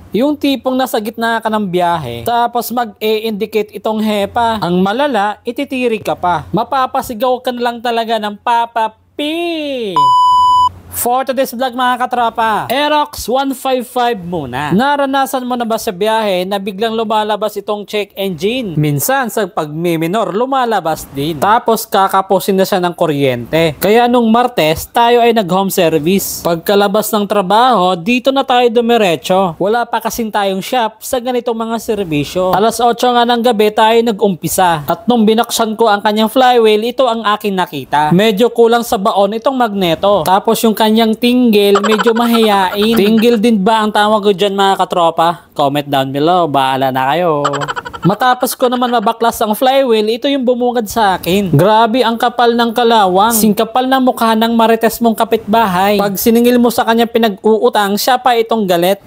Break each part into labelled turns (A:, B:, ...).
A: Yung tipong nasa gitna ka ng biyahe, tapos mag-e-indicate itong HEPA. Ang malala, ititiri ka pa. Mapapasigaw ka na lang talaga ng papapi. For today's vlog mga katropa, Aerox 155 muna. Naranasan mo na ba sa biyahe na biglang lumalabas itong check engine? Minsan sa pagmiminor, lumalabas din. Tapos kakapusin na siya ng kuryente. Kaya nung Martes, tayo ay nag-home service. Pagkalabas ng trabaho, dito na tayo dumiretso. Wala pa kasing tayong shop sa ganitong mga serbisyo. Alas 8 nga ng gabi tayo nag-umpisa. At nung binaksan ko ang kanyang flywheel, ito ang aking nakita. Medyo kulang sa baon itong magneto. Tapos yung kanyang tinggil, medyo mahiyain. Tinggil din ba ang tawag ko dyan mga katropa? Comment down below, bahala na kayo. Matapos ko naman mabaklas ang flywheel, ito yung bumungad sa akin. Grabe ang kapal ng kalawang. Singkapal ng mukha ng marites mong kapitbahay. Pag siningil mo sa kanya pinag-uutang, siya pa itong galit.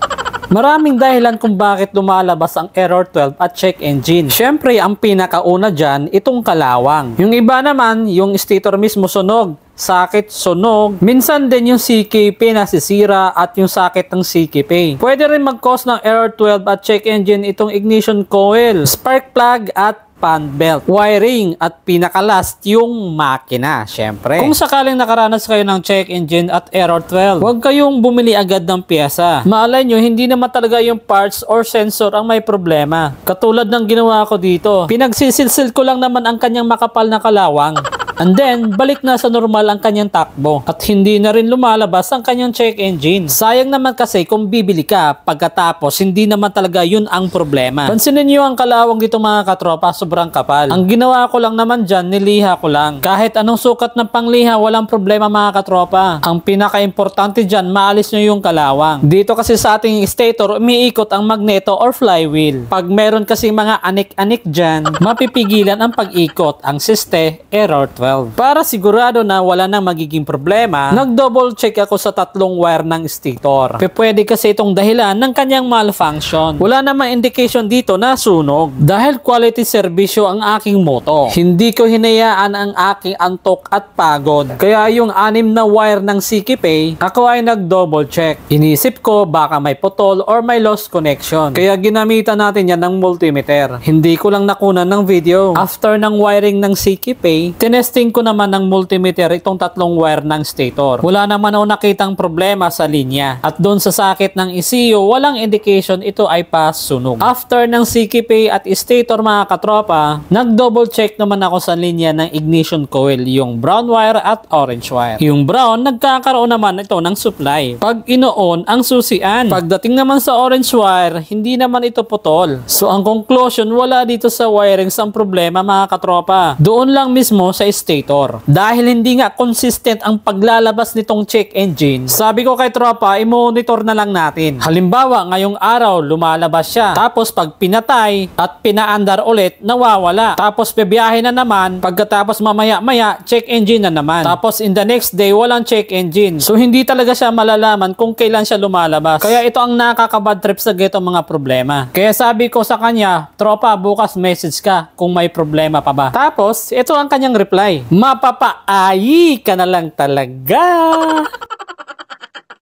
A: Maraming dahilan kung bakit lumalabas ang error 12 at check engine. Siyempre, ang pinakauna dyan, itong kalawang. Yung iba naman, yung stator mismo sunog. Sakit, sunog. Minsan din yung CKP nasisira at yung sakit ng CKP. Pwede rin mag-cause ng error 12 at check engine itong ignition coil, spark plug at fan belt, wiring at pinakalast yung makina, syempre. Kung sakaling nakaranas kayo ng check engine at error 12, huwag kayong bumili agad ng piyesa. Maalay nyo, hindi naman talaga yung parts or sensor ang may problema. Katulad ng ginawa ko dito, pinagsisilsil ko lang naman ang kanyang makapal na kalawang. And then, balik na sa normal ang kanyang takbo. At hindi na rin lumalabas ang kanyang check engine. Sayang naman kasi kung bibili ka, pagkatapos hindi naman talaga yun ang problema. Pansinin nyo ang kalawang dito mga katropa, sobrang kapal. Ang ginawa ko lang naman dyan, niliha ko lang. Kahit anong sukat ng pangliha, walang problema mga katropa. Ang pinaka-importante dyan, maalis nyo yung kalawang. Dito kasi sa ating stator, umiikot ang magneto or flywheel. Pag meron kasi mga anik-anik dyan, mapipigilan ang pag-ikot. Ang siste, error 12. Para sigurado na wala nang magiging problema, nag-double check ako sa tatlong wire ng stator. Pwede kasi itong dahilan ng kanyang malfunction. Wala namang indication dito na sunog. Dahil quality servisyo ang aking moto, hindi ko hinayaan ang aking antok at pagod. Kaya yung 6 na wire ng CKP, ako ay nag-double check. Inisip ko baka may putol or may lost connection. Kaya ginamitan natin yan ng multimeter. Hindi ko lang nakunan ng video. After ng wiring ng CKP, tinesting ko naman ng multimeter itong tatlong wire ng stator. Wala naman ako nakitang problema sa linya. At doon sa sakit ng ECU, walang indication ito ay pasunog. After ng CKP at stator mga katropa, nag-double check naman ako sa linya ng ignition coil, yung brown wire at orange wire. Yung brown, nagkakaroon naman ito ng supply. Pag ino-on, ang susian. Pagdating naman sa orange wire, hindi naman ito putol. So ang conclusion, wala dito sa wirings ang problema mga katropa. Doon lang mismo sa stator. Dahil hindi nga consistent ang paglalabas nitong check engine, sabi ko kay tropa, i-monitor na lang natin. Halimbawa, ngayong araw, lumalabas siya. Tapos pag pinatay at pinaandar ulit, nawawala. Tapos bibiyahe na naman, pagkatapos mamaya-maya, check engine na naman. Tapos in the next day, walang check engine. So hindi talaga siya malalaman kung kailan siya lumalabas. Kaya ito ang nakakabad trip sa getong mga problema. Kaya sabi ko sa kanya, tropa, bukas message ka kung may problema pa ba. Tapos, ito ang kanyang reply. Mapapaayi ka na lang talaga.